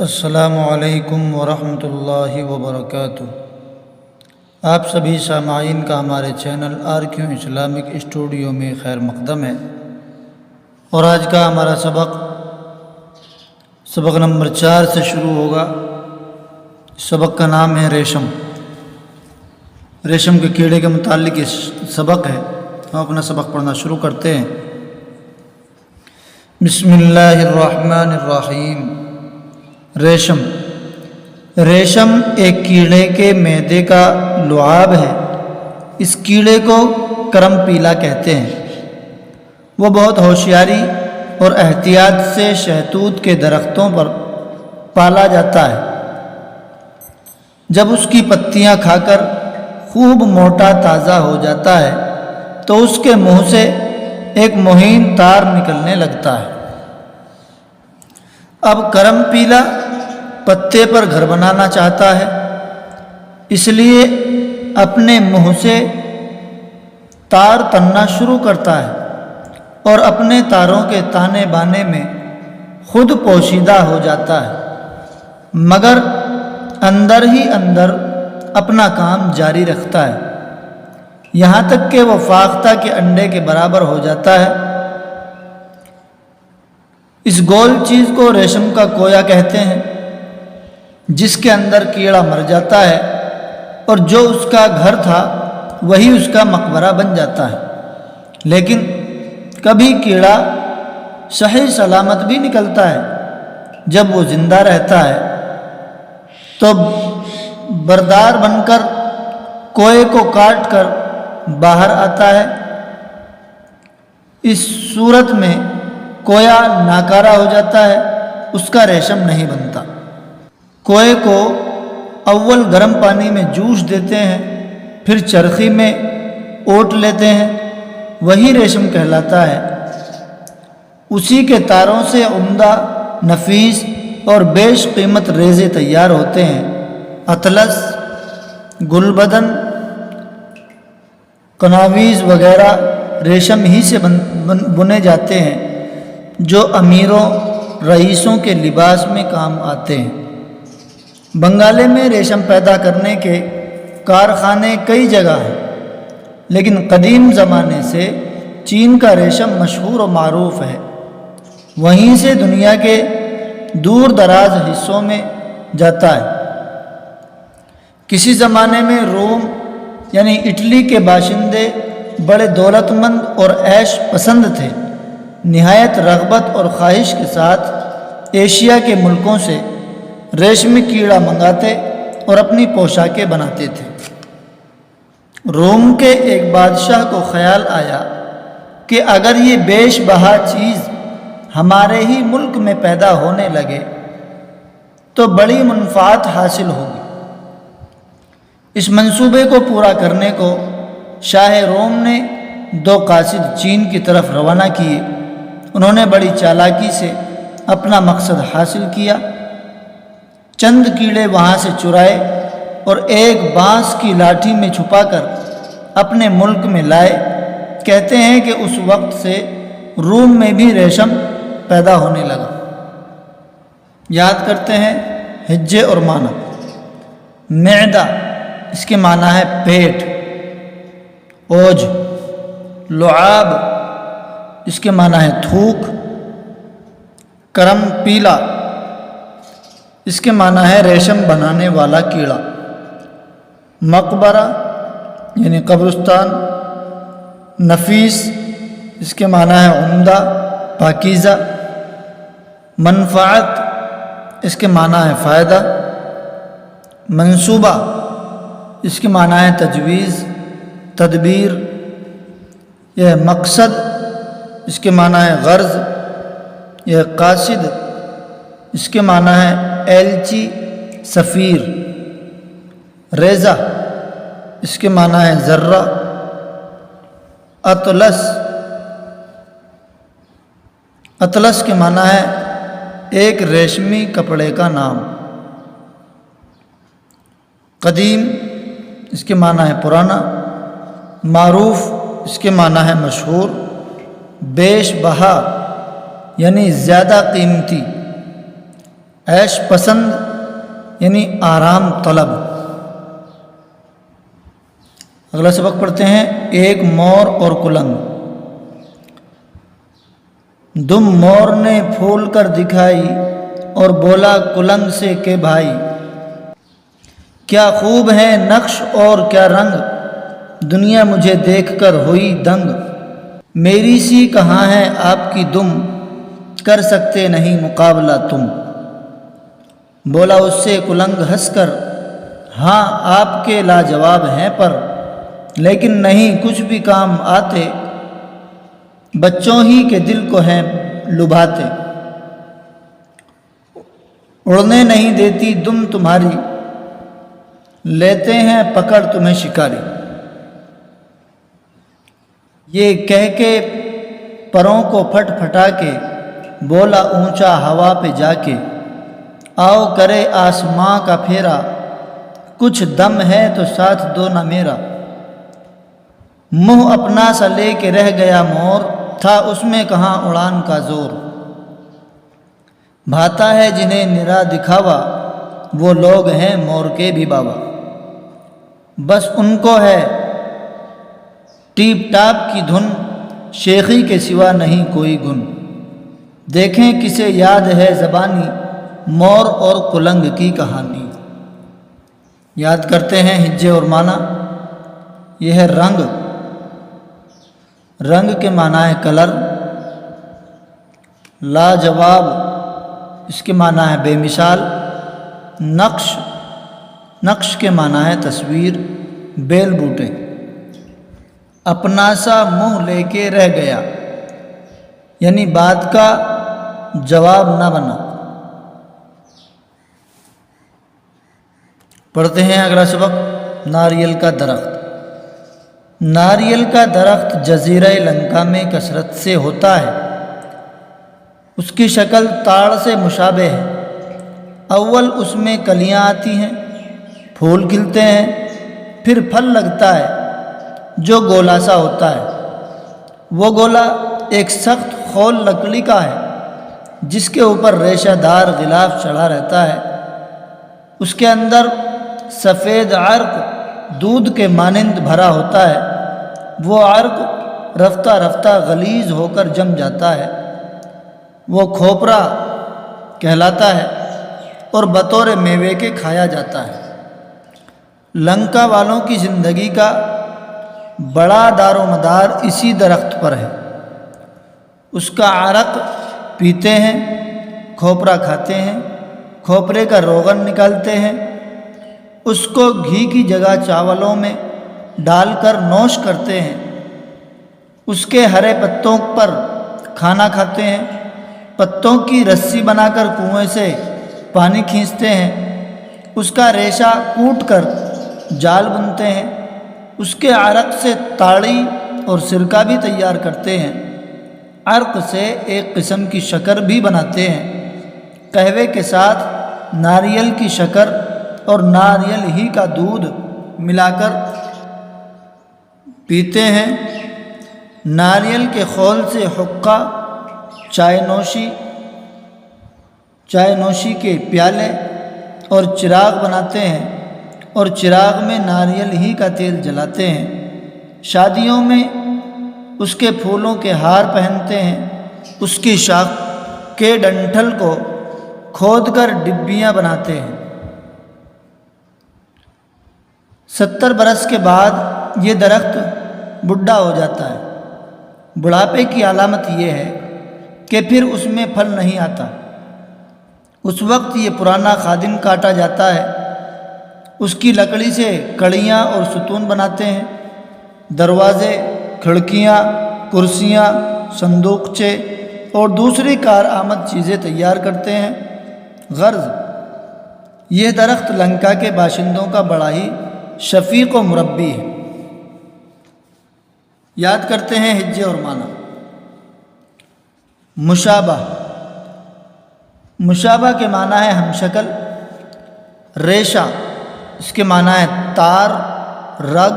السلام علیکم ورحمۃ اللہ وبرکاتہ۔ آپ سبھی سامعین کا ہمارے چینل RQ اسلامک اسٹوڈیو میں خیر مقدم ہے، اور آج کا ہمارا سبق نمبر 4 سے شروع ہوگا۔ سبق کا نام ہے ریشم۔ ریشم کے کیڑے کے متعلق یہ سبق ہے۔ ہم اپنا سبق پڑھنا شروع کرتے ہیں۔ بسم اللہ الرحمن الرحیم۔ ریشم ایک کیڑے کے معدے کا لعاب ہے۔ اس کیڑے کو کرم پیلا کہتے ہیں۔ وہ بہت ہوشیاری اور احتیاط سے شہتوت کے درختوں پر پالا جاتا ہے۔ جب اس کی پتیاں کھا کر خوب موٹا تازہ ہو جاتا ہے تو اس کے منہ سے ایک مہین تار نکلنے لگتا ہے۔ اب کرم پیلا پتے پر گھر بنانا چاہتا ہے، اس لیے اپنے منہ سے تار تننا شروع کرتا ہے اور اپنے تاروں کے تانے بانے میں خود پوشیدہ ہو جاتا ہے، مگر اندر ہی اندر اپنا کام جاری رکھتا ہے، یہاں تک کہ وہ فاختہ کے انڈے کے برابر ہو جاتا ہے۔ اس گول چیز کو ریشم کا کویا کہتے ہیں، جس کے اندر کیڑا مر جاتا ہے اور جو اس کا گھر تھا وہی اس کا مقبرہ بن جاتا ہے۔ لیکن کبھی کیڑا صحیح سلامت بھی نکلتا ہے۔ جب وہ زندہ رہتا ہے تو بردار بن کر کوئے کو کاٹ کر باہر آتا ہے۔ اس صورت میں کویا ناکارہ ہو جاتا ہے، اس کا ریشم نہیں بنتا۔ کوئے کو اول گرم پانی میں جوش دیتے ہیں، پھر چرخی میں اوٹ لیتے ہیں، وہی ریشم کہلاتا ہے۔ اسی کے تاروں سے عمدہ، نفیس اور بیش قیمت ریزے تیار ہوتے ہیں۔ اطلس، گلبدن، قناویز وغیرہ ریشم ہی سے بنے جاتے ہیں، جو امیروں رئیسوں کے لباس میں کام آتے ہیں۔ بنگالے میں ریشم پیدا کرنے کے کارخانے کئی جگہ ہیں، لیکن قدیم زمانے سے چین کا ریشم مشہور و معروف ہے۔ وہیں سے دنیا کے دور دراز حصوں میں جاتا ہے۔ کسی زمانے میں روم یعنی اٹلی کے باشندے بڑے دولت مند اور عیش پسند تھے۔ نہایت رغبت اور خواہش کے ساتھ ایشیا کے ملکوں سے ریشمی کیڑا منگاتے اور اپنی پوشاکیں بناتے تھے۔ روم کے ایک بادشاہ کو خیال آیا کہ اگر یہ بیش بہا چیز ہمارے ہی ملک میں پیدا ہونے لگے تو بڑی منفعت حاصل ہوگی۔ اس منصوبے کو پورا کرنے کو شاہ روم نے 2 قاصد چین کی طرف روانہ کیے۔ انہوں نے بڑی چالاکی سے اپنا مقصد حاصل کیا۔ چند کیڑے وہاں سے چرائے اور ایک بانس کی لاٹھی میں چھپا کر اپنے ملک میں لائے۔ کہتے ہیں کہ اس وقت سے روم میں بھی ریشم پیدا ہونے لگا۔ یاد کرتے ہیں ہجے اور معنی۔ معدہ، اس کے معنی ہے پیٹ۔ اوج، لعاب، اس کے معنی ہے تھوک۔ کرم پیلا، اس کے معنی ہے ریشم بنانے والا کیڑا۔ مقبرہ یعنی قبرستان۔ نفیس، اس کے معنی ہے عمدہ، پاکیزہ۔ منفعت، اس کے معنی ہے فائدہ۔ منصوبہ، اس کے معنی ہے تجویز، تدبیر۔ یہ مقصد، اس کے معنی ہے غرض۔ یہ قاصد، اس کے معنی ہے ایلچی، سفیر۔ ریزہ، اس کے معنی ہے ذرہ۔ اطلس کے معنی ہے ایک ریشمی کپڑے کا نام۔ قدیم، اس کے معنی ہے پرانا۔ معروف، اس کے معنی ہے مشہور۔ بیش بہا یعنی زیادہ قیمتی۔ عیش پسند یعنی آرام طلب۔ اگلا سبق پڑھتے ہیں، ایک مور اور کلنگ۔ دم مور نے پھول کر دکھائی اور بولا کلنگ سے کہ بھائی، کیا خوب ہے نقش اور کیا رنگ، دنیا مجھے دیکھ کر ہوئی دنگ، میری سی کہاں ہے آپ کی دم، کر سکتے نہیں مقابلہ تم۔ بولا اس سے کلنگ ہنس کر، ہاں آپ کے لاجواب ہیں پر، لیکن نہیں کچھ بھی کام آتے، بچوں ہی کے دل کو ہیں لبھاتے۔ اڑنے نہیں دیتی دم تمہاری، لیتے ہیں پکڑ تمہیں شکاری۔ یہ کہہ کے پروں کو پھٹ پھٹا کے بولا اونچا ہوا پہ جا کے، آؤ کرے آسماں کا پھیرا، کچھ دم ہے تو ساتھ دو نہ میرا۔ منہ اپنا سا لے کے رہ گیا مور، تھا اس میں کہاں اڑان کا زور۔ بھاتا ہے جنہیں نرا دکھاوا، وہ لوگ ہیں مور کے بھی باوا۔ بس ان کو ہے ٹیپ ٹاپ کی دھن، شیخی کے سوا نہیں کوئی گن۔ دیکھیں کسے یاد ہے زبانی، مور اور کلنگ کی کہانی۔ یاد کرتے ہیں ہجے اور معنی۔ یہ ہے رنگ، رنگ کے معنی ہے کلر۔ لاجواب، اس کے معنی ہے بے مثال۔ نقش، نقش کے معنی ہے تصویر، بیل بوٹے۔ اپنا سا منہ لے کے رہ گیا، یعنی بات کا جواب نہ بنا۔ پڑھتے ہیں اگلا سبق، ناریل کا درخت۔ ناریل کا درخت جزیرہ لنکا میں کثرت سے ہوتا ہے، اس کی شکل تاڑ سے مشابہ ہے۔ اول اس میں کلیاں آتی ہیں، پھول کھلتے ہیں، پھر پھل لگتا ہے جو گولا سا ہوتا ہے۔ وہ گولا ایک سخت خول لکڑی کا ہے جس کے اوپر ریشہ دار غلاف چڑھا رہتا ہے۔ اس کے اندر سفید عرق دودھ کے مانند بھرا ہوتا ہے۔ وہ عرق رفتہ رفتہ غلیظ ہو کر جم جاتا ہے، وہ کھوپرا کہلاتا ہے اور بطور میوے کے کھایا جاتا ہے۔ لنکا والوں کی زندگی کا بڑا دار و مدار اسی درخت پر ہے۔ اس کا عرق پیتے ہیں، کھوپرا کھاتے ہیں، کھوپرے کا روغن نکالتے ہیں، اس کو گھی کی جگہ چاولوں میں ڈال کر نوش کرتے ہیں، اس کے ہرے پتوں پر کھانا کھاتے ہیں، پتوں کی رسی بنا کر کنویں سے پانی کھینچتے ہیں، اس کا ریشہ کوٹ کر جال بنتے ہیں، اس کے عرق سے تاڑی اور سرکہ بھی تیار کرتے ہیں، عرق سے ایک قسم کی شکر بھی بناتے ہیں، قہوے کے ساتھ ناریل کی شکر اور ناریل ہی کا دودھ ملا کر پیتے ہیں۔ ناریل کے خول سے حقہ، چائے نوشی کے پیالے اور چراغ بناتے ہیں، اور چراغ میں ناریل ہی کا تیل جلاتے ہیں۔ شادیوں میں اس کے پھولوں کے ہار پہنتے ہیں، اس کی شاخ کے ڈنٹھل کو کھود کر ڈبیاں بناتے ہیں۔ 70 برس کے بعد یہ درخت بڈھا ہو جاتا ہے۔ بڑھاپے کی علامت یہ ہے کہ پھر اس میں پھل نہیں آتا۔ اس وقت یہ پرانا خادم کاٹا جاتا ہے، اس کی لکڑی سے کڑیاں اور ستون بناتے ہیں، دروازے، کھڑکیاں، کرسیاں، صندوقچے اور دوسری کارآمد چیزیں تیار کرتے ہیں۔ غرض یہ درخت لنکا کے باشندوں کا بڑا ہی شفیق و مربی ہے۔ یاد کرتے ہیں ہجے اور معنی۔ مشابہ، مشابہ کے معنی ہے ہم شکل۔ ریشہ، اس کے معنی ہے تار، رگ،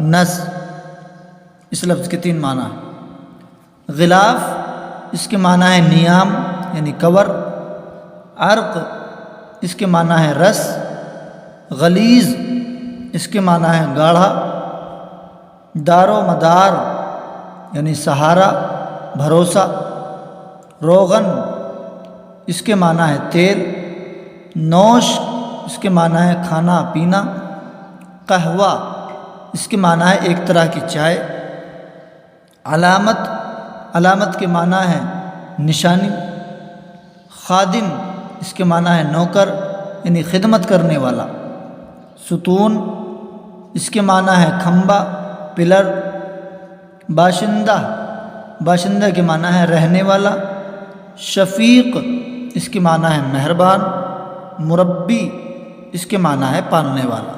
نس۔ اس لفظ کے 3 معنی ہیں۔ غلاف، اس کے معنی ہے نیام یعنی کور۔ عرق اس کے معنی ہے رس، غلیظ اس کے معنی ہے گاڑھا، دار و مدار یعنی سہارا، بھروسہ، روغن اس کے معنی ہے تیل، نوش اس کے معنی ہے کھانا پینا، قہوہ اس کے معنی ہے ایک طرح کی چائے، علامت، علامت کے معنی ہے نشانی، خادم اس کے معنی ہے نوکر یعنی خدمت کرنے والا، ستون اس کے معنی ہے کھمبا، پلر، باشندہ، باشندہ کے معنی ہے رہنے والا، شفیق اس کے معنی ہے مہربان، مربی اس کے معنی ہے پالنے والا۔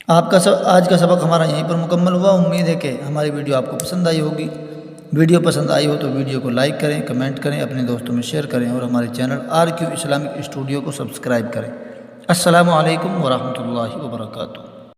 آج کا سبق ہمارا یہیں پر مکمل ہوا۔ امید ہے کہ ہماری ویڈیو آپ کو پسند آئی ہوگی۔ ویڈیو پسند آئی ہو تو ویڈیو کو لائک کریں، کمنٹ کریں، اپنے دوستوں میں شیئر کریں اور ہمارے چینل RQ اسلامک اسٹوڈیو کو سبسکرائب کریں۔ السلام علیکم ورحمۃ اللہ وبرکاتہ۔